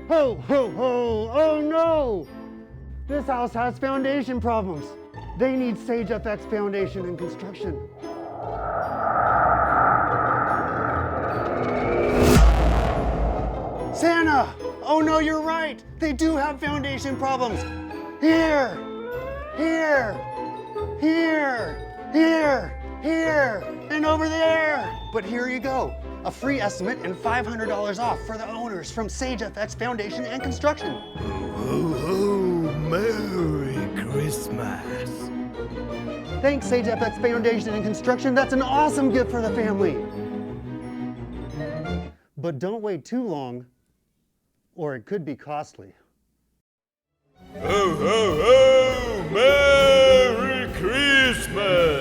Ho, ho, ho! Oh no! This house has foundation problems. They need Sage FX Foundation and Construction. Santa! Oh no, you're right! They do have foundation problems! Here! Here! Here! Here! Here! And over there! But here you go. A free estimate and $500 off for the owners from Sage FX Foundation and Construction. Ho, ho, Merry Christmas. Thanks, Sage FX Foundation and Construction. That's an awesome gift for the family. But don't wait too long, or it could be costly. Ho, ho, ho, Merry Christmas.